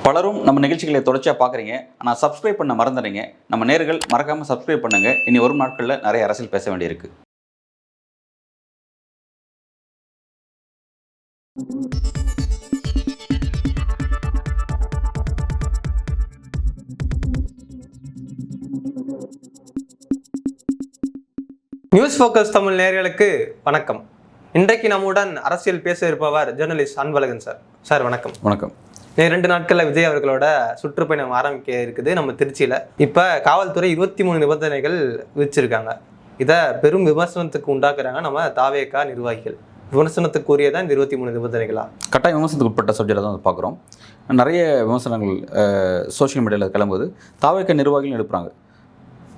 பலரும் நம்ம நிகழ்ச்சிகளை தொடர்ச்சியாக பார்க்குறீங்க. ஆனால் சப்ஸ்கிரைப் பண்ண மறந்துடுறீங்க. நம்ம நேயர்கள் மறக்காமல் சப்ஸ்கிரைப் பண்ணுங்கள். இனி வரும் நாட்களில் நிறைய அரசியல் பேச வேண்டியிருக்கு. நியூஸ் ஃபோக்கஸ் தமிழ் நேயர்களுக்கு வணக்கம். இன்றைக்கு நம்முடன் அரசியல் பேச இருப்பவர் ஜேர்னலிஸ்ட் அன்பழகன் சார். சார் வணக்கம். வணக்கம். 2 நாட்களில் விஜய் அவர்களோட சுற்றுப்பயணம் ஆரம்பிக்க இருக்குது நம்ம திருச்சியில். இப்போ காவல்துறை 23 நிபந்தனைகள் விதிச்சிருக்காங்க. இதை பெரும் விமர்சனத்துக்கு உண்டாக்குறாங்க நம்ம தாவேகா நிர்வாகிகள். விமர்சனத்துக்குரியதான் இந்த 23 நிபந்தனைகளா? கட்டாய விமர்சனத்துக்கு உட்பட்ட சப்ஜெக்டை தான் பார்க்குறோம். நிறைய விமர்சனங்கள் சோஷியல் மீடியாவில் கிளம்புது. தாவேகா நிர்வாகிகள் எழுப்புறாங்க.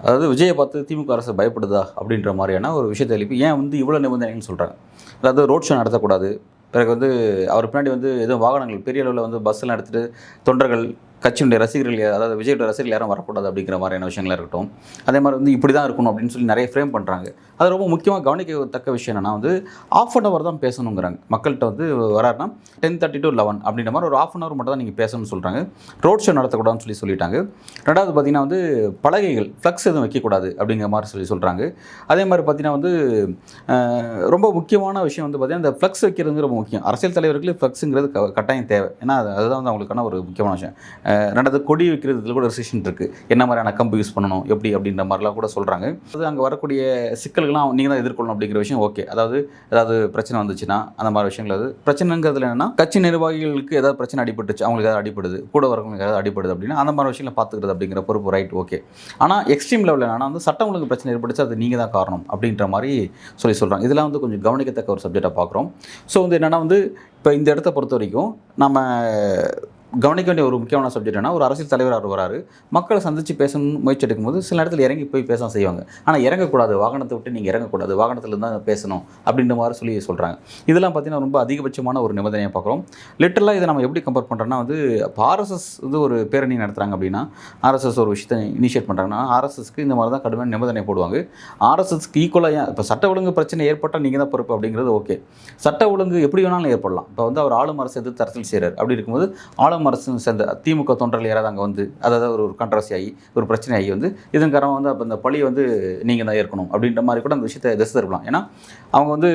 அதாவது விஜயை பார்த்து திமுக அரசு பயப்படுதா அப்படின்ற மாதிரியான ஒரு விஷயத்தை எழுப்பி ஏன் இவ்வளோ நிபந்தனைகள்னு சொல்கிறாங்க. அதாவது ரோட் ஷோ நடத்தக்கூடாது, பிறகு அவர் பின்னாடி எதுவும் வாகனங்கள் பெரிய அளவில் பஸ்ஸெல்லாம் எடுத்துகிட்டு தொண்டர்கள் கட்சியுடைய ரசிகர்கள் அதாவது விஜயோட ரசிகர்கள் யாரும் வரக்கூடாது அப்படிங்கிற மாதிரியான விஷயங்களாக இருக்கட்டும். அதே மாதிரி இப்படி தான் இருக்கணும் அப்படின்னு சொல்லி நிறைய ஃப்ரேம் பண்ணுறாங்க. அது ரொம்ப முக்கியமாக கவனிக்கத்தக்க விஷயம் என்னென்னா ½ அன் அவர் தான் பேசணுங்கிறாங்க. மக்கள்கிட்ட வராருன்னா 10:30 to 11 அப்படின்ற மாதிரி ஒரு ½ அன் அவர் மட்டும் தான் நீங்கள் பேசணும்னு சொல்கிறாங்க. ரோட் ஷோ நடத்தக்கூடாதுன்னு சொல்லிட்டாங்க. ரெண்டாவது பார்த்தீங்கன்னா பலகைகள் ஃப்ளக்ஸ் எதுவும் வைக்கக்கூடாது அப்படிங்கிற மாதிரி சொல்கிறாங்க. அதே மாதிரி பார்த்தீங்கன்னா ரொம்ப முக்கியமான விஷயம் பார்த்தீங்கன்னா இந்த ஃப்ளக்ஸ் வைக்கிறது ரொம்ப முக்கியம். அரசியல் தலைவர்களுக்கு ஃப்ளக்ஸுங்கிறது கட்டாயம் தேவை. ஏன்னா அதுதான் அவங்களுக்கான ஒரு முக்கியமான விஷயம். ரெண்டாவது கொடி வைக்கிறதுல கூட ரெஸ்ட்ரிக்ஷன் இருக்குது. என்ன மாதிரியான கம்பு யூஸ் பண்ணணும் எப்படி அப்படின்ற மாதிரிலாம் கூட சொல்கிறாங்க. அது அங்கே வரக்கூடிய சிக்கல்கள்லாம் நீங்கள் தான் எதிர்கொள்ளணும் அப்படிங்கிற விஷயம் ஓகே. ஏதாவது பிரச்சனை வந்துச்சுன்னா அந்த மாதிரி விஷயங்கள் பிரச்சனைங்கிறதுல என்னென்னா கட்சி நிர்வாகிகளுக்கு ஏதாவது பிரச்சனை அடிபட்டுச்சு, அவங்களுக்கு ஏதாவது அடிப்படுது, கூட வரவங்களுக்கு ஏதாவது அடிப்படுது அப்படின்னா அந்த மாதிரி விஷயங்களை பார்த்துக்கிறது அப்படிங்கிற பொறுப்பு ரைட் ஓகே. ஆனால் எக்ஸ்ட்ரீம் லெவலில் என்னன்னா சட்டம் ஒழுங்கு பிரச்சனை ஏற்பட்டுச்சு, அது நீங்கள் தான் காரணம் அப்படின்ற மாதிரி சொல்கிறாங்க. இதெல்லாம் கொஞ்சம் கவனிக்கத்தக்க ஒரு சப்ஜெக்டாக பார்க்குறோம். ஸோ என்னென்னா இப்போ இந்த இடத்த பொறுத்த வரைக்கும் நம்ம கவனிக்க வேண்டிய ஒரு முக்கியமான சப்ஜெக்ட் என்ன, ஒரு அரசியல் தலைவர் வராரு, மக்களை சந்தித்து பேசணும்னு முயற்சி எடுக்கும்போது சில இடத்துல இறங்கி போய் பேச செய்வாங்க. ஆனால் இறங்கக்கூடாது, வாகனத்தை விட்டு நீங்கள் இறங்கக்கூடாது, வாகனத்தில் தான் பேசணும் அப்படின்ற மாதிரி சொல்கிறாங்க. இதெல்லாம் பார்த்தீங்கன்னா ரொம்ப அதிகபட்சமான ஒரு நிபந்தனையை பார்க்குறோம். லிட்டரலாக இதை நம்ம எப்படி கம்பேர் பண்ணுறோன்னா இப்போ ஆர்எஸ்எஸ் ஒரு பேரணி நடத்துகிறாங்க அப்படின்னா, ஆர்எஸ்எஸ் ஒரு விஷயத்தை இனிஷியேட் பண்ணுறாங்கன்னா ஆர்எஸ்எஸ்க்கு இந்த மாதிரி தான் கடுமையான நிபந்தனை போடுவாங்க. ஆர்எஸ்எஸ்க்கு ஈக்குவலாக இப்போ சட்ட ஒழுங்கு பிரச்சனை ஏற்பட்டால் நீங்கள் தான் பொறுப்பு அப்படிங்கிறது ஓகே. சட்ட ஒழுங்கு எப்படி வேணாலும் ஏற்படலாம். இப்போ அவர் ஆளும் அரசு எதிர்த்து அரசியல் செய்கிறார். அப்படி இருக்கும்போது ஆளும் அரசு சேர்ந்த திமுக தொண்டர்கள் யாராவது அங்கே அதாவது ஒரு கான்ட்ரவர்சி ஆகி ஒரு பிரச்சனை ஆகி இதன் காரணம் அப்போ இந்த பழியை நீங்கள் தான் ஏற்கணும் அப்படின்ற மாதிரி கூட அந்த விஷயத்தை திசை திருப்பலாம். ஏன்னா அவங்க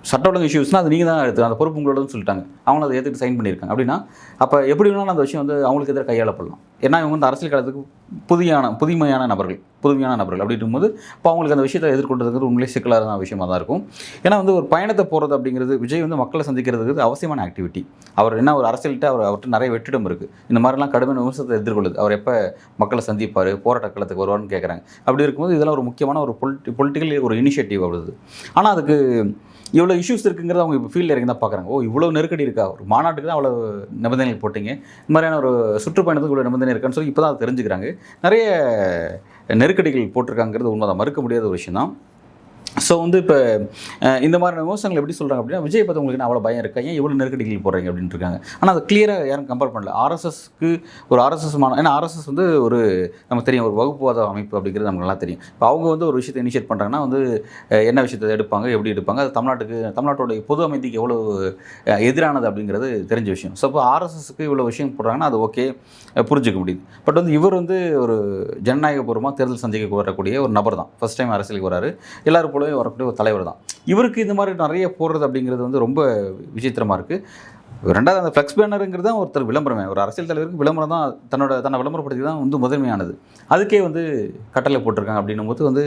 சட்ட ஒழுங்கு இஷ்யூஸ்னால் அது நீங்கள் தான் எடுத்து அந்த பொறுப்பு உங்களோடன்னு சொல்லிட்டாங்க. அவங்களும் அதை ஏற்றுட்டு சைன் பண்ணியிருக்காங்க. அப்படின்னா அப்போ எப்படி வேணாலும் அந்த விஷயம் அவங்களுக்கு எதிராக கையாளப்படலாம். ஏன்னா இவங்க அரசியல் காலத்துக்கு புதுமையான நபர்கள் அப்படி இருக்கும்போது இப்போ அவங்களுக்கு அந்த விஷயத்தை எதிர்கொண்டதுங்கிறது உண்மையிலே சிக்கலான விஷயமாக தான் இருக்கும். ஏன்னா ஒரு பயணத்தை போகிறது அப்படிங்கிறது விஜய் மக்களை சந்திக்கிறதுக்கு அவசியமான ஆக்டிவிட்டி. அவர் என்ன ஒரு அரசியல்கிட்ட அவர்கிட்ட நிறைய வெற்றிடம் இருக்குது. இந்த மாதிரிலாம் கடுமையான விமர்சனத்தை எதிர்கொள்ளுது. அவர் எப்போ மக்களை சந்திப்பார், போராட்ட களத்துக்கு வருவார்னு கேட்குறாங்க. அப்படி இருக்கும்போது இதெல்லாம் ஒரு முக்கியமான ஒரு பொலிட்டிக்கல் ஒரு இனிஷியேட்டிவ் ஆகுது. ஆனால் அதுக்கு இவ்வளோ இஷ்யூஸ் இருக்குங்கிறது அவங்க இப்போ ஃபீல்டில் இறங்கி தான் பார்க்குறாங்க. இவ்வளோ நெருக்கடி இருக்கா, ஒரு மாநாட்டுக்கு தான் அவ்வளோ நிபந்தனைகள் போட்டிங்க, இந்த மாதிரியான ஒரு சுற்றுப்பயணத்துக்கு இவ்வளோ நிபந்தனை இருக்கான்னு சொல்லி இப்போ தான் அதை தெரிஞ்சுக்கிறாங்க. நிறைய நெருக்கடிகள் போட்டிருக்காங்கிறது உண்மைதான், மறுக்க முடியாத ஒரு விஷயம் தான். ஸோ இப்போ இந்த மாதிரியான விமர்சனங்கள் எப்படி சொல்கிறாங்க அப்படின்னா, விஜய் பற்றி உங்களுக்கு அவ்வளோ பயம் இருக்கா, ஏன் இவ்வளோ நெருக்கடிகள் போடுறீங்க அப்படின்ட்டு இருக்காங்க. ஆனால் அதை கிளியராக யாரும் கம்பேர் பண்ணல. ஆர்எஸ்எஸ்க்கு ஒரு ஆர்எஸ்எஸ் ஏன்னா ஆர்எஸ்எஸ் ஒரு நமக்கு தெரியும் ஒரு வகுப்புவாத அமைப்பு அப்படிங்கிறது நமக்கு நல்லா தெரியும். இப்போ அவங்க ஒரு விஷயத்தை இனிஷியேட் பண்ணுறாங்கன்னா என்ன விஷயத்தை எடுப்பாங்க, எப்படி எடுப்பாங்க, அது தமிழ்நாட்டோடைய பொது அமைதிக்கு எவ்வளோ எதிரானது அப்படிங்கிறது தெரிஞ்ச விஷயம். ஸோ இப்போ ஆர்எஸ்எஸ்க்கு இவ்வளோ விஷயம் போடுறாங்கன்னா அது ஓகே, புரிஞ்சிக்க முடியுது. பட் இவர் ஒரு ஜனநாயகபூர்வமாக தேர்தல் சந்திக்க வரக்கூடிய ஒரு நபர் தான். ஃபர்ஸ்ட் டைம் அரசியலுக்கு வராரு, எல்லாரும் போலவே வரக்கூடிய ஒரு தலைவர் தான். இவருக்கு இந்த மாதிரி நிறைய போடுறது அப்படிங்கிறது ரொம்ப விசித்திரமாக இருக்குது. ரெண்டாவது அந்த ஃப்ளெக்ஸ் பேனருங்கிறது தான் ஒருத்தர் விளம்பரமே. ஒரு அரசியல் தலைவருக்கு விளம்பரம் தான் தன்னை விளம்பரப்படுத்தி தான் முதன்மையானது. அதுக்கே கட்டளை போட்டிருக்காங்க அப்படின்னும் போது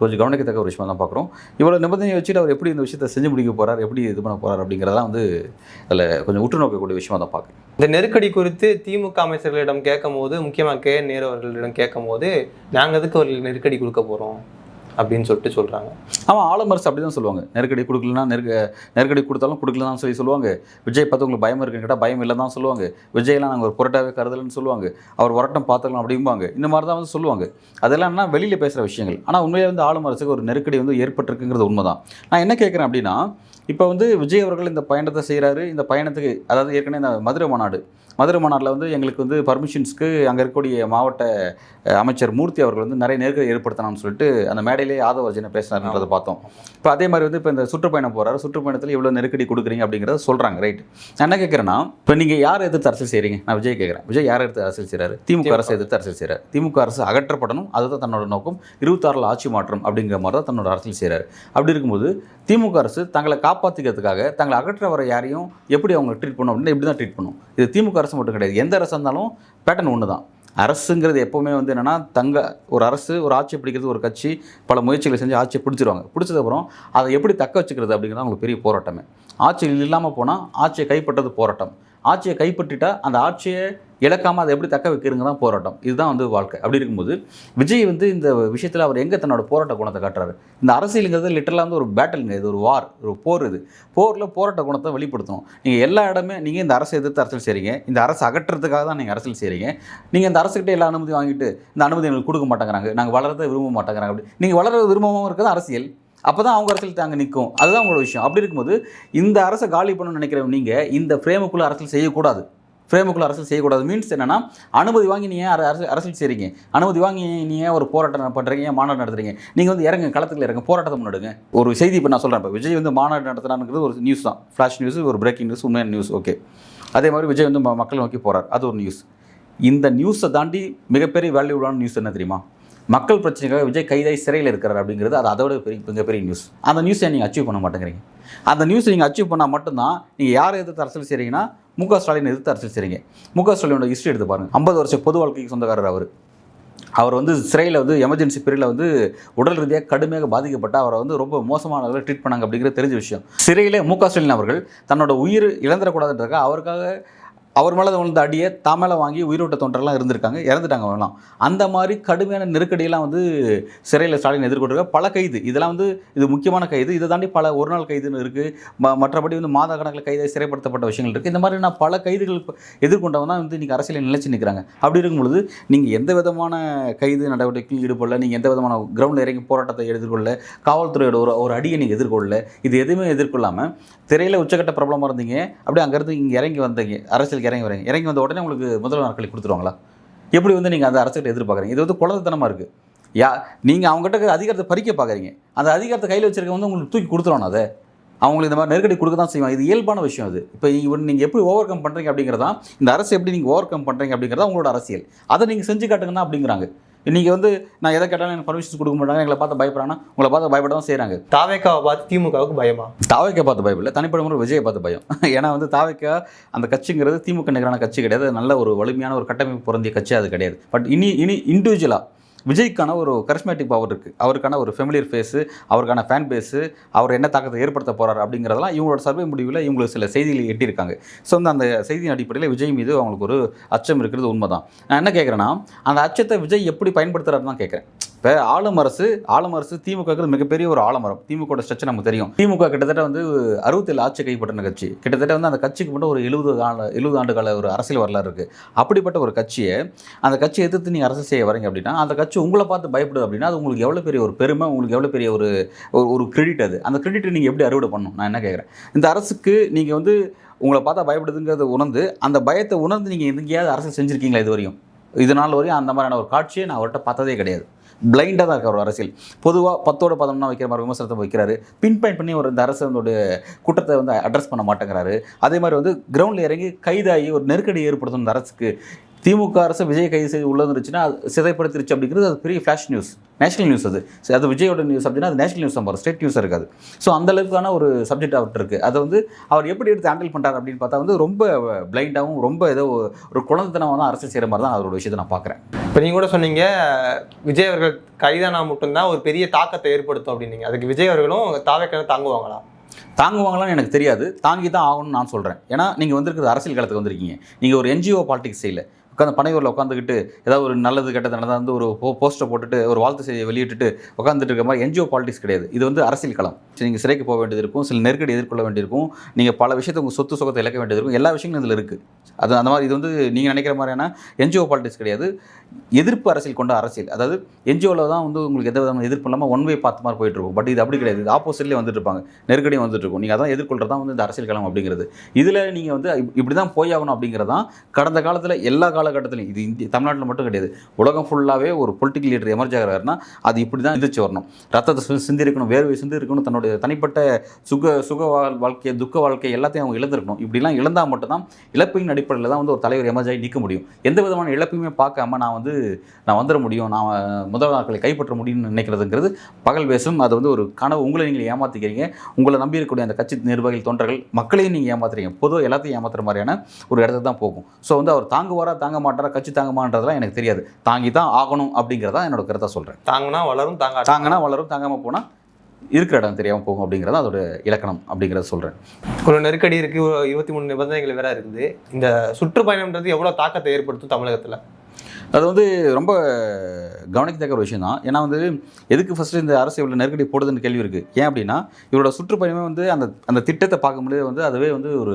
கொஞ்சம் கவனிக்கத்தக்க ஒரு விஷயமாக தான் பார்க்குறோம். இவ்வளோ நிபந்தனையை வச்சுட்டு அவர் எப்படி இந்த விஷயத்தை செஞ்சு முடிக்க போகிறார், எப்படி இது பண்ண போகிறார் அப்படிங்கிறதெல்லாம் அதில் கொஞ்சம் உற்று நோக்கக்கூடிய விஷயமாக தான் பார்க்குறேன். இந்த நெருக்கடி குறித்து திமுக அமைச்சர்களிடம் கேட்கும் போது, முக்கியமாக கே.என். நேரு அவர்களிடம் கேட்கும் போது, நாங்கள் எதுக்கு ஒரு நெருக்கடி கொடுக்க போகிறோம் அப்படின்னு சொல்கிறாங்க. ஆமாம், ஆளுமரசு அப்படி தான் சொல்லுவாங்க. நெருக்கடி கொடுக்கலன்னா நெருக்கடி கொடுத்தாலும் கொடுக்கலன்னு சொல்லுவாங்க. விஜய் பார்த்து உங்களுக்கு பயம் இருக்குன்னு கேட்டால் பயம் இல்லை தான் சொல்லுவாங்க. விஜயெல்லாம் நாங்கள் ஒரு புரட்டாவே கருதலன்னு சொல்லுவாங்க. அவர் வரட்டும் பார்த்துக்கலாம் அப்படிம்பாங்க. இந்த மாதிரி தான் சொல்லுவாங்க. அதெல்லாம் என்ன வெளியில் பேசுகிற விஷயங்கள். ஆனால் உண்மையாக ஆளுமரசுக்கு ஒரு நெருக்கடி ஏற்பட்டிருக்குங்கிறது உண்மை தான். நான் என்ன கேட்குறேன் அப்படின்னா, இப்போ வந்து விஜய் அவர்கள் இந்த பயணத்தை செய்கிறாரு. இந்த பயணத்துக்கு அதாவது ஏற்கனவே இந்த மதுரை மாநாட்டில் வந்து எங்களுக்கு வந்து பர்மிஷன்ஸ்க்கு அங்கே இருக்கக்கூடிய மாவட்ட அமைச்சர் மூர்த்தி அவர்கள் வந்து நிறைய நெருக்கடி ஏற்படுத்தணும்னு சொல்லிட்டு அந்த மேடையிலே ஆதவ அர்ஜுனை பேசினார்ன்றதை பார்த்தோம். இப்போ அதே மாதிரி வந்து இப்போ இந்த சுற்றுப்பயணம் போகிறாரு. சுற்றுப்பயணத்தில் இவ்வளோ நெருக்கடி கொடுக்குறீங்க அப்படிங்கிறத சொல்கிறாங்க. ரைட். நான் என்ன கேட்குறேன்னா, இப்போ நீங்கள் யாரை எதிர்த்து அரசியல் செய்கிறீங்க? நான் விஜய் கேட்குறேன். விஜய் யாரை எடுத்து அரசியல் செய்கிறாரு? திமுக அரசு எதிர்த்து அரசியல் செய்கிறார். திமுக அரசு அகற்றப்படணும், அதுதான் தன்னோட நோக்கம். 26 ஆட்சி மாற்றம் அப்படிங்கிற மாதிரி தான் தன்னோட அரசியல் செய்கிறாரு. அப்படி இருக்கும்போது திமுக அரசு தங்களை காப்பாற்றிக்கிறதுக்காக தங்களை அகற்ற வர யாரையும் எப்படி அவங்க ட்ரீட் பண்ணும் அப்படின்னா இப்படி தான் ட்ரீட் பண்ணும். இது திமுக அரசு மட்டும் கிடையாது. எந்த அரசு இருந்தாலும் பேட்டர்ன் ஒன்று தான். அரசுங்கிறது எப்போவுமே வந்து என்னென்னா ஒரு அரசு ஒரு ஆட்சியை பிடிக்கிறது, ஒரு கட்சி பல முயற்சிகளை செஞ்சு ஆட்சியை பிடிச்சிருவாங்க. பிடிச்சதுக்கப்புறம் அதை எப்படி தக்க வச்சுக்கிறது அப்படிங்கிறது அவங்களுக்கு பெரிய போராட்டமே. ஆட்சியில் இல்லாமல் போனால் ஆட்சியை கைப்பற்றது போராட்டம். ஆட்சியை கைப்பற்றிட்டா அந்த ஆட்சியை இழக்காமல் அதை எப்படி தக்க வைக்கிறங்க தான் போராட்டம். இதுதான் வந்து வாழ்க்கை. அப்படி இருக்கும்போது விஜய் வந்து இந்த விஷயத்தில் அவர் எங்கே தன்னோட போராட்ட குணத்தை காட்டுறாரு? இந்த அரசியலுங்கிறது லிட்டரலாக வந்து ஒரு பேட்டலுங்க. இது ஒரு வார், ஒரு போர். இது போரில் போராட்ட குணத்தை வெளிப்படுத்தணும். நீங்கள் எல்லா இடமே நீங்கள் இந்த அரசை எதிர்த்து அரசியல் செய்கிறீங்க. இந்த அரசு அகற்றுறதுக்காக தான் நீங்கள் அரசியல் செய்கிறீங்க. நீங்கள் இந்த அரசுக்கிட்ட எல்லா அனுமதி வாங்கிட்டு இந்த அனுமதி எங்களுக்கு கொடுக்க மாட்டேங்கிறாங்க, நாங்கள் வளரதை விரும்ப மாட்டேங்கிறாங்க. அப்படி நீங்கள் வளர விரும்பவும் இருக்கிறது அரசியல். அப்போ தான் அவங்க அரசியல் தாங்க நிற்கும். அதுதான் உங்களோட விஷயம். அப்படி இருக்கும்போது இந்த அரசை காலி பண்ணணும்னு நினைக்கிறவங்க நீங்கள் இந்த ஃப்ரேமுக்குள்ளே அரசியல் செய்யக்கூடாது. மீன்ஸ் என்னன்னா, அனுமதி வாங்கி நீங்கள் அரசியல் செய்கிறீங்க. அனுமதி வாங்கி நீங்கள் ஒரு போராட்டம் பண்ணுறீங்க, மாநாடு நடத்துறீங்க. நீங்கள் வந்து இறங்க, களத்துக்குள்ள இறங்க, போராட்டத்தை முன்னெடுங்க. ஒரு செய்தி இப்போ நான் சொல்கிறேன். இப்போ விஜய் வந்து மாநாடு நடத்துறாங்கிறது ஒரு நியூஸ் தான். ஃப்ளாஷ் நியூஸ், ஒரு பிரேக்கிங் நியூஸ், உண்மையான நியூஸ். ஓகே. அதே மாதிரி விஜய் வந்து மக்கள் நோக்கி போகிறார். அது ஒரு நியூஸ். இந்த நியூஸை தாண்டி மிகப்பெரிய வேல்யூடான நியூஸ் என்ன தெரியுமா? மக்கள் பிரச்சனைக்காக விஜய் கைதாகி சிறையில் இருக்கிறார் அப்படிங்கிறது. அது அதோட மிகப்பெரிய நியூஸ். அந்த நியூஸை நீங்கள் அச்சீவ் பண்ண மாட்டேங்கிறீங்க. அந்த நியூஸை நீங்கள் அச்சீவ் பண்ணால் மட்டும்தான் நீங்கள் யாரை எதிர்த்து அரசியல் செய்கிறீங்கன்னா முக ஸ்டாலின் எதிர்த்து அரசியல் செய்கிறீங்க. முக ஸ்டாலினோட ஹிஸ்ட்ரி எடுத்து பாருங்கள். 50 வருஷம் பொது வாழ்க்கைக்கு சொந்தக்காரர் அவர் வந்து சிறையில் வந்து எமர்ஜென்சி பீரியடில் வந்து உடல் ரீதியாக கடுமையாக பாதிக்கப்பட்ட அவரை வந்து ரொம்ப மோசமான அளவில் ட்ரீட் பண்ணாங்க அப்படிங்கிறது தெரிஞ்ச விஷயம். சிறையில் முக ஸ்டாலின் அவர்கள் தன்னோட உயிர் இழந்துடக்கூடாதுன்றதுக்காக அவருக்காக அவர் மேலே வந்து அடியை தாமேல வாங்கி உயிரோட்ட தொண்டரெல்லாம் இருந்திருக்காங்க, இறந்துட்டாங்க அவங்களாம். அந்த மாதிரி கடுமையான நெருக்கடியெல்லாம் வந்து சிறையில் ஸ்டாலின் எதிர்கொண்டிருக்க பல கைது. இதெல்லாம் வந்து இது முக்கியமான கைது. இதை தாண்டி பல ஒரு நாள் கைதுன்னு இருக்குது. மற்றபடி வந்து மாத கணக்கில் கைதை சிறைப்படுத்தப்பட்ட விஷயங்கள் இருக்குது. இந்த மாதிரி நான் பல கைதுகள் எதிர்கொண்டவங்க தான் வந்து இன்றைக்கி அரசியலில் நிலைச்சு நிற்கிறாங்க. அப்படி இருக்கும்பொழுது நீங்கள் எந்த விதமான கைது நடவடிக்கையும் ஈடுபடல, நீங்கள் எந்த விதமான கிரவுண்டில் இறங்கி போராட்டத்தை எதிர்கொள்ள, காவல்துறையோட ஒரு அடியை நீங்கள் எதிர்கொள்ள, இது எதுவுமே எதிர்கொள்ளாமல் திரையில் உச்சக்கட்ட பிரபலமாக இருந்தீங்க. அப்படியே அங்கேருந்து இங்கே இறங்கி வந்தீங்க, அரசியலுக்கு இறங்கி வந்த உடனே உங்களுக்கு முதல் நாட்களை கொடுத்துருவாங்களா? எப்படி வந்து நீங்கள் அந்த அரசுகிட்ட எதிர்பார்க்குறீங்க? இது வந்து குழந்தைத்தனமாக இருக்குது. நீங்கள் அவங்ககிட்ட அதிகாரத்தை பறிக்க பார்க்குறீங்க. அந்த அதிகாரத்தை கையில் வச்சிருக்க வந்து உங்களுக்கு தூக்கி கொடுத்துருவானு. அதை அவங்களுக்கு இந்த மாதிரி நெருக்கடி கொடுக்க தான் செய்வாங்க. இது இயல்பான விஷயம். அது இப்போ நீங்கள் எப்படி ஓவர் கம் பண்ணுறீங்க அப்படிங்கிறதா, இந்த அரசு எப்படி நீங்கள் ஓவர் கம் பண்ணுறீங்க அப்படிங்கிறதா உங்களோட அரசியல். அதை நீங்கள் செஞ்சு காட்டுங்கன்னா அப்படிங்கிறாங்க. நீங்கள் வந்து நான் எதை கேட்டாலும் எனக்கு பர்மிஷன்ஸ் கொடுக்க மாட்டாங்க, எங்களை பார்த்து பயப்படுறாங்கன்னா உங்களை பார்த்து பயப்பட தான் செய்கிறாங்க. தாவேக்காவை பார்த்து திமுகவுக்கு பயமா? தாவேக்கா பார்த்து பயப்படல, தனிப்பட்ட முறை விஜயை பார்த்து பயம். ஏன்னா வந்து தாவேக்கா அந்த கட்சிங்கிறது திமுக நிகரான கட்சி கிடையாது. நல்ல ஒரு வலிமையான ஒரு கட்டமைப்பு பொருந்திய கட்சி அது கிடையாது. பட் இனி இண்டிவிஜுவலாக விஜய்க்கான ஒரு கரிஸ்மேட்டிக் பவர் இருக்குது. அவருக்கான ஒரு ஃபெமிலியர் ஃபேஸு, அவருக்கான ஃபேன் பேஸு, அவர் என்ன தாக்கத்தை ஏற்படுத்த போகிறார் அப்படிங்கிறதெல்லாம் இவங்களோட சர்வே முடிவில் இவங்களுக்கு சில செய்திகளை எட்டியிருக்காங்க. ஸோ வந்து அந்த செய்தியின் அடிப்படையில் விஜய் மீது அவங்களுக்கு ஒரு அச்சம் இருக்கிறது உண்மை தான். நான் என்ன கேட்குறேன்னா, அந்த அச்சத்தை விஜய் எப்படி பயன்படுத்துகிறாருன்னு தான் கேட்குறேன். இப்போ ஆளும் அரசு திமுக மிகப்பெரிய ஒரு ஆலமரம். திமுக ஸ்ட்ரக்சர் நமக்கு தெரியும். திமுக கிட்டத்தட்ட வந்து 67 ஆட்சி கைப்பற்றின கட்சி. கிட்டத்தட்ட வந்து அந்த கட்சிக்கு மட்டும் ஒரு 70 ஆண்டு கால ஒரு அரசியல் வரலாறு இருக்குது. அப்படிப்பட்ட ஒரு கட்சியை அந்த கட்சியை எதிர்த்து நீங்கள் அரசு செய்ய வரீங்க அப்படின்னா, அந்த கட்சி உங்களை பார்த்து பயப்படுது அப்படின்னா அது உங்களுக்கு எவ்வளோ பெரிய ஒரு பெருமை, உங்களுக்கு எவ்வளோ பெரிய ஒரு கிரெடிட். அது கிரெடிட்டை நீங்கள் எப்படி அறுவடை பண்ணணும்? நான் என்ன கேட்குறேன், இந்த அரசுக்கு நீங்கள் வந்து உங்களை பார்த்தா பயப்படுதுங்கிறத உணர்ந்து அந்த பயத்தை உணர்ந்து நீங்கள் எங்கேயாவது அரசியல் செஞ்சுருக்கீங்களா? இது வரையும் இது நாள் வரையும் அந்த மாதிரியான ஒரு காட்சியை நான் அவர்கிட்ட பார்த்ததே கிடையாது. பிளைண்டாக தான் இருக்க ஒரு அரசியல். பொதுவாக 10ஓட 11 வைக்கிற மாதிரி விமர்சனத்தை வைக்கிறாரு. பின் பாயிண்ட் பண்ணி இந்த அரசோட குற்றத்தை வந்து அட்ரஸ் பண்ண மாட்டேங்கிறாரு. அதே மாதிரி வந்து கிரவுண்டில் இறங்கி கைதாகி ஒரு நெருக்கடி ஏற்படுத்தும் இந்த அரசுக்கு. திமுக அரசு விஜய் கைது செய்து உள்ளதுருச்சுன்னா அது சிதைப்படுத்திருச்சு அப்படிங்கிறது அது பெரிய ஃப்ளாஷ் நியூஸ், நேஷனல் நியூஸ். அது விஜயோட நியூஸ் அப்படின்னா அது நேஷனல் நியூஸ் தான், ஸ்டேட் நியூஸாக இருக்காது. ஸோ அந்தளவுக்கான ஒரு சப்ஜெக்ட் அவர்கிட்ட இருக்குது. அதை வந்து அவர் எப்படி எடுத்து ஹேண்டில் பண்ணுறாரு அப்படின்னு பார்த்தா வந்து ரொம்ப பிளைண்டாகவும் ரொம்ப ஏதோ ஒரு குழந்தைத்தனமாக தான் அரசியல் செய்கிற மாதிரி தான் அதோட விஷயத்தை நான் பார்க்குறேன். இப்போ நீங்கள் கூட சொன்னீங்க விஜய் அவர்கள் கைதானா மட்டும்தான் ஒரு பெரிய தாக்கத்தை ஏற்படுத்தும் அப்படின்னீங்க. அதுக்கு விஜய் அவர்களும் தாவேக்காவை தாங்குவாங்களான்னு எனக்கு தெரியாது. தாங்கி தான் ஆகணும்னு நான் சொல்கிறேன். ஏன்னா நீங்கள் வந்திருக்கிறது அரசியல் காலத்துக்கு வந்திருக்கீங்க. நீங்கள் ஒரு NGO பாலிடிக்ஸ் செய்யல. உட்காந்து பனையூரில் உட்காந்துக்கிட்டு ஏதாவது ஒரு நல்லது கெட்டது நடந்தால் வந்து ஒரு போஸ்ட்டை போட்டுட்டு ஒரு வாழ்த்து செய்தியை வெளியிட்டுட்டு உட்காந்துட்டு இருக்க மாதிரி என்ஜிஓ பாலிடிக்ஸ் கிடையாது. இது வந்து அரசியல் களம். நீங்கள் சிறைக்கு போக வேண்டியது இருக்கும், சில நெருக்கடி எதிர்கொள்ள வேண்டியிருக்கும், நீங்கள் பல விஷயத்தை உங்கள் சொத்து சுகத்தை இழக்க வேண்டியது இருக்கும், எல்லா விஷயங்களும் இதில் இருக்குது. அது அந்த மாதிரி இது வந்து நீங்கள் நினைக்கிற மாதிரியான என்ஜிஓ பாலிடிக்ஸ் கிடையாது, எதிர்ப்பு அரசியல் கொண்ட அரசியல். அதாவது என்ஜிஓவில் தான் வந்து உங்களுக்கு எந்த விதமான எதிர்ப்பு இல்லாமல் ஒன் வே பார்த்த மாதிரி போயிட்டு இருக்கும். பட் இது அப்படி கிடையாது, இது ஆப்போசிட்லேயே வந்துட்டு இருப்பாங்க, நெருக்கடியும் வந்துட்டு இருக்கும். நீங்கள் அதான் எதிர்கொள்கிறது தான் வந்து இந்த அரசியல் களம் அப்படிங்கிறது. இதில் நீங்கள் வந்து இப்படி தான் போயாகணும் அப்படிங்கிறது தான் கடந்த காலத்தில் எல்லா காலகட்டத்திலையும், இது இந்திய தமிழ்நாட்டில் மட்டும் கிடையாது, உலகம் ஃபுல்லாகவே ஒரு பொலிட்டிக்கல் லீடர் எமர்ஜ் ஆகிறாருன்னா அது இப்படி தான் எதிர்த்து வரணும். ரத்தத்தை சிந்திருக்கணும், வேர்வை சிந்திருக்கணும், தன்னுடைய தனிப்பட்ட சுக வாழ்க்கை துக்க வாழ்க்கை எல்லாத்தையும் அவங்க இழந்திருக்கணும். இப்படிலாம் இழந்தால் மட்டும்தான் இழப்பின் அடிப்படையில் தான் வந்து ஒரு தலைவர் எமர்ஜ் ஆகி நிற்க முடியும். எந்த விதமான இழப்பையுமே பார்க்காம நான் வந்துட முடியும், நான் முதல் நாட்களை கைப்பற்ற முடியும்னு நினைக்கிறதுங்கிறது பகல் வேஷம். அது வந்து ஒரு கனவு. உங்களை நீங்கள் ஏமாற்றிக்கிறீங்க, உங்களை நம்பி இருக்கக்கூடிய அந்த கட்சி நிர்வாகிகள் தொண்டர்கள் மக்களையும் நீங்கள் ஏமாத்துறீங்க, பொதுவாக எல்லாத்தையும் ஏமாத்துற மாதிரியான ஒரு இடத்துக்கு தான் போகும். ஸோ வந்து அவர் தாங்குவாரா தாங்க மாட்டாரா, கட்சி தாங்குமான்றதெல்லாம் எனக்கு தெரியாது. தாங்கி தான் ஆகணும் அப்படிங்கிறதா என்னோட கருத்தை சொல்கிறேன். தாங்கினா வளரும், தாங்கினா வளரும், தாங்காமல் போனால் இருக்கிற இடம் தெரியாமல் போகும் அப்படிங்கிறத அதோட இலக்கணம் அப்படிங்கிறத சொல்கிறேன். ஒரு நெருக்கடி இருக்குது, 23 நிபந்தனைகள் வேற இருக்குது. இந்த சுற்றுப்பயணம்ன்றது எவ்வளோ தாக்கத்தை ஏற்படுத்தும் தமிழகத்தில்? அது வந்து ரொம்ப கவனிக்கத்தக்க ஒரு விஷயம் தான். ஏன்னா வந்து எதுக்கு ஃபஸ்ட்டு இந்த அரசு இவ்வளோ நெருக்கடி போடுதுன்னு கேள்வி இருக்குது. ஏன் அப்படின்னா இவரோட சுற்றுப்பயணமே வந்து அந்த திட்டத்தை பார்க்கும்போது வந்து அதுவே வந்து ஒரு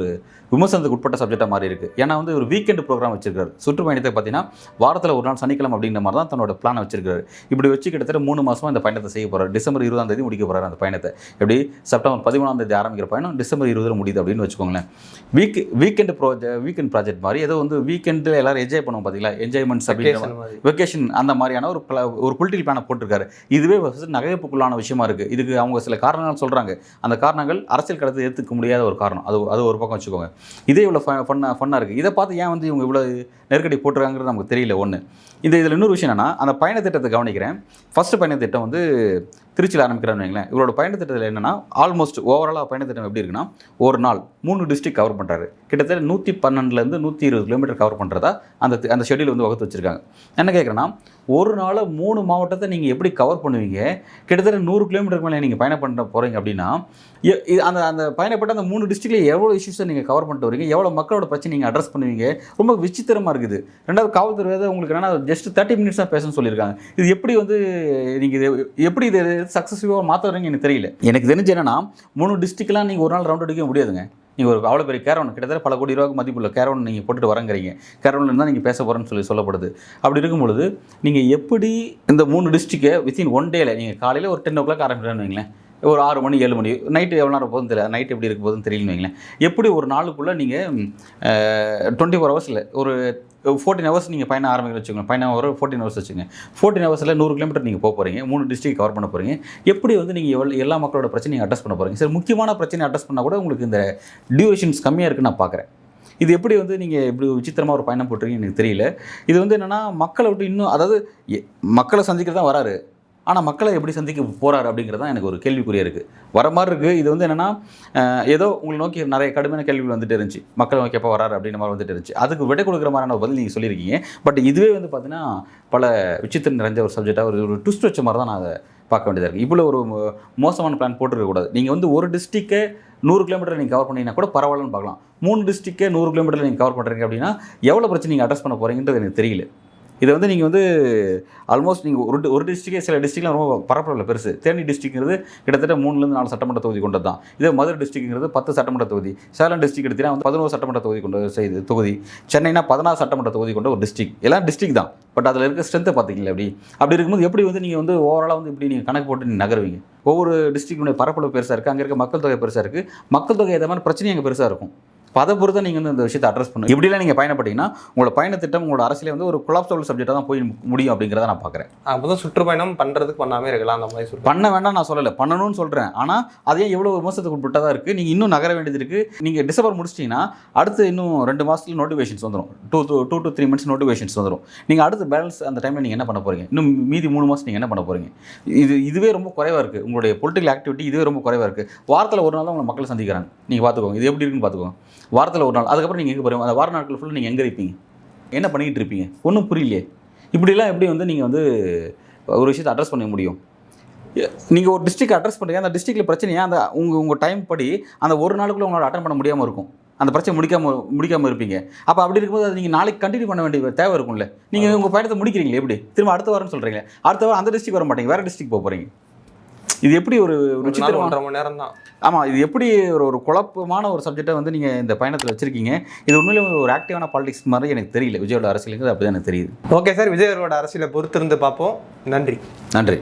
விமர்சனத்துக்கு உட்பட்ட சப்ஜெக்டாக மாறி இருக்குது. ஏன்னா வந்து ஒரு வீக்கெண்டு ப்ரோக்ராம் வச்சிருக்காரு. சுற்றுப்பயணத்தை பார்த்தீங்கன்னா வாரத்தில் ஒரு நாள் சனிக்கிழமை அப்படிங்கிற மாதிரி தான் தன்னோட பிளானை வச்சிருக்காரு. இப்படி வச்சு கிட்டத்தட்ட 3 மாதமாக இந்த பயணத்தை செய்ய போகிறார். டிசம்பர் 20 முடிக்க போகிறார் அந்த பயணத்தை. எப்படி செப்டம்பர் 13 ஆரம்பிக்கிற பயணம் டிசம்பர் 20 முடியுது அப்படின்னு வச்சுக்கோங்களேன். வீக்கெண்ட் ப்ராஜெக்ட் மாதிரி ஏதோ வந்து வீக்கெண்டில் எல்லாரும் என்ஜாய் பண்ணுவோம் பார்த்தீங்களா, என்ஜாய்மெண்ட்ஸ் வெக்கேஷன் அந்த மாதிரியான ஒரு பொலிட்டிக்கல் பிளானை போட்டிருக்காரு. இதுவே நகைப்புக்குள்ளான விஷயமா இருக்குது. இதுக்கு அவங்க சில காரணங்கள் சொல்கிறாங்க. அந்த காரணங்கள் அரசியல் களத்தை ஏற்றுக்க முடியாத ஒரு காரணம். அது ஒரு பக்கம் வச்சுக்கோங்க. இதே இவ்வளோ ஃபன்னாக இருக்குது. இதை பார்த்து ஏன் வந்து இவங்க இவ்வளோ நெருக்கடி போட்டுருக்காங்கிறது நமக்கு தெரியல. ஒன்று இதில் இன்னொரு விஷயம் என்னென்னா, அந்த பயணத்திட்டத்தை கவனிக்கிறேன். ஃபஸ்ட்டு பயணத்திட்டம் வந்து திருச்சியில் ஆரம்பிக்கிறான்னு வைங்களேன். இவரோட பயணத்திட்டத்தில் என்னென்னா ஆல்மோஸ்ட் ஓவராலாக பயணத்திட்டம் எப்படி இருக்குன்னா, ஒரு நாள் 3 டிஸ்ட்ரிக்ட் கவர் பண்ணுறாரு. கிட்டத்தட்ட 112 120 கிலோமீட்டர் கவர் பண்ணுறதா அந்த ஷெட்யூல் வந்து வகுத்து வச்சுருக்காங்க. என்ன கேட்குறேன்னா, ஒரு நாள் 3 மாவட்டத்தை நீங்கள் எப்படி கவர் பண்ணுவீங்க? கிட்டத்தட்ட 100 கிலோமீட்டருக்கு மேலே நீங்கள் பயணம் பண்ண போகிறீங்க அப்படின்னா அந்த பயணப்பட்ட அந்த 3 டிஸ்ட்ரிக்டில் எவ்வளோ இஷ்யூஸை நீங்கள் கவர் பண்ணிட்டு வரீங்க, எவ்வளோ மக்களோட பிரச்சனை நீங்கள் அட்ரஸ் பண்ணுவீங்க? ரொம்ப விசித்திரமாக இருக்குது. ரெண்டாவது காவல்துறை உங்களுக்கு என்னன்னா ஜஸ்ட் 30 மினிட்ஸ் தான் பேசணும்னு சொல்லியிருக்காங்க. இது எப்படி வந்து நீங்கள் எப்படி இது சக்ஸஸ்ஃபுல்லாக மாற்றுறீங்க எனக்கு தெரியல. எனக்கு தெரிஞ்சு என்னன்னா 3 டிஸ்ட்ரிக்ட்லாம் நீங்கள் ஒரு நாள் ரவுண்ட் அடிக்க முடியாதுங்க. நீங்கள் ஒரு அவ்வளோ பெரிய கேரவன், கிட்டத்தட்ட பல கோடி ரூபாய்க்கு மதிப்புள்ள கேரவன் நீங்கள் போட்டுட்டு வரங்கிறீங்க. கேரவனில் இருந்தால் நீங்கள் பேச போகிறேன்னு சொல்லப்படுது. அப்படி இருக்கும்பொழுது நீங்கள் எப்படி இந்த 3 டிஸ்ட்ரிக்டை வித்தின் 1 டேல நீங்கள் காலையில் ஒரு 10 o'clock ஆரம்பிக்கிறேன்னு வைங்களேன், ஒரு 6 மணி 7 மணி, நைட்டு எவ்வளோ நேரம் போதும் தெரியல, நைட் எப்படி இருக்க போதுன்னு தெரியலன்னு வைங்களேன். எப்படி ஒரு நாளுக்குள்ளே நீங்கள் 24 ஹவர்ஸில் ஒரு 14 ஹவர்ஸ் நீங்கள் பயணம் ஆரம்பிக்க வச்சுக்கோங்க. பயணம் ஒரு 14 ஹவர்ஸ் வச்சுங்க. 14 ஹவர்ஸில் 100 கிலோமீட்டர் நீங்கள் போக போகிறீங்க, 3 டிஸ்ட்ரிக்ட் கவர் பண்ண போகிறீங்க. எப்படி வந்து நீங்கள் எல்லா மக்களோட பிரச்சனையை அட்ரஸ் பண்ண போகிறீங்க? சரி, முக்கியமான பிரச்சனை அட்ரஸ் பண்ணால் கூட உங்களுக்கு இந்த டியூரேஷன்ஸ் கம்மியாக இருக்குன்னு நான் பார்க்குறேன். இது எப்படி வந்து நீங்கள் இப்படி விசித்திரமாக ஒரு பயணம் போட்டுருக்கீங்கன்னு எனக்கு தெரியல. இது வந்து என்னென்னா மக்களை விட்டு இன்னும், அதாவது மக்களை சந்திக்கிறது தான் வராரு, ஆனால் மக்களை எப்படி சந்திக்க போகிறாரு அப்படிங்கிறது தான் எனக்கு ஒரு கேள்விக்குறியாக இருக்குது. வர மாதிரி இருக்குது. இது வந்து என்னென்னா ஏதோ உங்களை நோக்கி நிறைய கடுமையான கேள்விகள் வந்துட்டு இருந்துச்சு. மக்களை நோக்கி எப்போ வராரு அப்படின்ற மாதிரி வந்துட்டு இருந்துச்சு. அதுக்கு விடை கொடுக்குற மாதிரியான பதில் நீங்கள் சொல்லியிருக்கீங்க. பட் இதுவே வந்து பார்த்தீங்கன்னா பல விசித்திரம் நிறைஞ்ச ஒரு சப்ஜெக்டாக ஒரு ட்விஸ்ட் வச்ச மாதிரி தான் நான் அதை பார்க்க வேண்டியதாக இருக்குது. இவ்வளோ ஒரு மோசமான பிளான் போட்டுருக்கக்கூடாது. நீங்கள் வந்து ஒரு டிஸ்ட்ரிக்டை 100 கிலோமீட்டர் நீங்கள் கவர் பண்ணிங்கன்னா கூட பரவாயில்லன்னு பார்க்கலாம். 3 டிஸ்ட்ரிக்டை 100 கிலோமீட்டர் நீங்கள் கவர் பண்ணுறீங்க அப்படின்னா எவ்வளோ பிரச்சனை நீங்கள் அட்ரஸ் பண்ண போகிறீங்கன்றது எனக்கு தெரியல. இதை வந்து நீங்கள் வந்து ஆல்மோஸ்ட் நீங்கள் ஒரு டிஸ்ட்ரிக்டே, சில டிஸ்ட்ரிக்ட்லாம் ரொம்ப பரப்பளவில் பெருசு. தேனி டிஸ்ட்ரிக்ங்கிறது கிட்டத்தட்ட 3லேருந்து 4 சட்டமன்ற தொகுதி கொண்டது தான். இதே மதுரை டிஸ்ட்ரிக்ங்கிறது 10 சட்டமன்ற தொகுதி. சேலம் டிஸ்ட்ரிக்ட் எடுத்தீங்கன்னா வந்து 11 சட்டமன்ற தொகுதி கொண்ட தொகுதி. சென்னைனா 16 சட்டமன்ற தொகுதி கொண்ட ஒரு டிஸ்ட்ரிக்ட். எல்லாம் டிஸ்ட்ரிக்ட் தான். பட் அதில் இருக்க ஸ்ட்ரென்த்தை பார்த்தீங்களா? அப்படி இருக்கும்போது எப்படி வந்து நீங்கள் வந்து ஓவராலாக வந்து இப்படி நீங்கள் கணக்கு போட்டு நீங்கள் நகருவீங்க? ஒவ்வொரு டிஸ்ட்ரிக்டுடைய பரப்பளவு பெருசாக இருக்குது, அங்கே இருக்க மக்கள் தொகை பெருசாக இருக்குது, மக்கள் தொகை ஏற்ற மாதிரி பிரச்சனை அங்கே பெருசாக இருக்கும். இப்போ அதை பொறுத்து நீங்கள் வந்து இந்த விஷயத்தை அட்ரஸ் பண்ணணும். இப்படிலாம் நீங்கள் பயணப்பட்டீங்கன்னா உங்களோட பயணத்திட்டம் உங்களோட அரசியலே வந்து ஒரு கொலாப்சபிள் சப்ஜெக்டாக தான் போய் முடியும் அப்படிங்கிறத நான் பார்க்குறேன். அப்போ தான் சுற்றுப்பயணம் பண்ணுறதுக்கு பண்ணாமே இருக்கலாம். அந்த மாதிரி பண்ண வேண்டாம் நான் சொல்லலை, பண்ணணும்னு சொல்கிறேன். ஆனால் அதே எவ்வளோ விமர்சனத்துக்கு உட்பட்டதாக இருக்குது. நீங்கள் இன்னும் நகர வேண்டியது இருக்குது. நீங்கள் டிசம்பர் முடிச்சிட்டிங்கன்னா அடுத்து இன்னும் 2 மாதத்தில் நோட்டிஃபிகேஷன்ஸ் வந்துடும். 2 to 3 months நோட்டிஃபிகேஷன்ஸ் வந்துடும். நீங்கள் அடுத்து பேலன்ஸ் அந்த டைமில் நீங்கள் என்ன பண்ண போகிறீங்க? இன்னும் மீதி 3 மாதம் நீங்கள் என்ன பண்ண போகிறீங்க? இதுவே ரொம்ப குறைவாக இருக்குது. உங்களுடைய பொலிட்டிக்கல் ஆக்டிவிட்டி இதுவே ரொம்ப குறைவாக இருக்குது. வாரத்தில் ஒரு நாள் தான் உங்களை மக்கள் சந்திக்கிறாங்க. நீங்கள் பார்த்துக்கோங்க, இது எப்படி இருக்குன்னு பார்த்துக்கோங்க. வாரத்தில் ஒரு நாள், அதுக்கப்புறம் நீங்கள் எங்கே போகிறீங்க? அந்த வார நாட்கள் ஃபுல்லாக நீங்கள் எங்கே இருப்பீங்க? என்ன பண்ணிக்கிட்டு இருப்பீங்க? ஒன்றும் புரியலையே. இப்படிலாம் எப்படி வந்து நீங்கள் வந்து ஒரு விஷயத்தை அட்ரஸ் பண்ண முடியும்? நீங்கள் ஒரு டிஸ்ட்ரிக்ட் அட்ரஸ் பண்ணுறீங்க, அந்த டிஸ்ட்ரிக்டில் பிரச்சனையாக அந்த உங்கள் டைம் படி அந்த ஒரு நாளுக்குள்ளே உங்களால் அட்டன் பண்ண முடியாமல் இருக்கும். அந்த பிரச்சனை முடிக்காமல் இருப்பீங்க. அப்போ அப்படி இருக்கும்போது அது நீங்கள் நாளைக்கு கண்டினியூ பண்ண வேண்டிய தேவை இருக்கும்ல. நீங்கள் உங்கள் பயணத்தை முடிக்கிறீங்களே எப்படி திரும்ப அடுத்த வாரம்னு சொல்கிறீங்க, அடுத்த வாரம் அந்த டிஸ்ட்ரிக் வர மாட்டீங்க, வேறு டிஸ்ட்ரிக் போக போகிறீங்க. இது எப்படி ஒரு விசித்திரமான 1.5 மணி நேரம் தான். ஆமாம், இது எப்படி ஒரு குழப்பமான ஒரு சப்ஜெக்டை வந்து நீங்கள் இந்த பயணத்தில் வச்சுருக்கீங்க. இது உண்மையிலே ஒரு ஆக்டிவான பாலிடிக்ஸ் மாதிரி எனக்கு தெரியல. விஜயோட அரசியலுங்கிறது அப்படி தான் எனக்கு தெரியுது. ஓகே சார், விஜய் அவர்களோட அரசியலை பொறுத்திருந்து பார்ப்போம். நன்றி. நன்றி.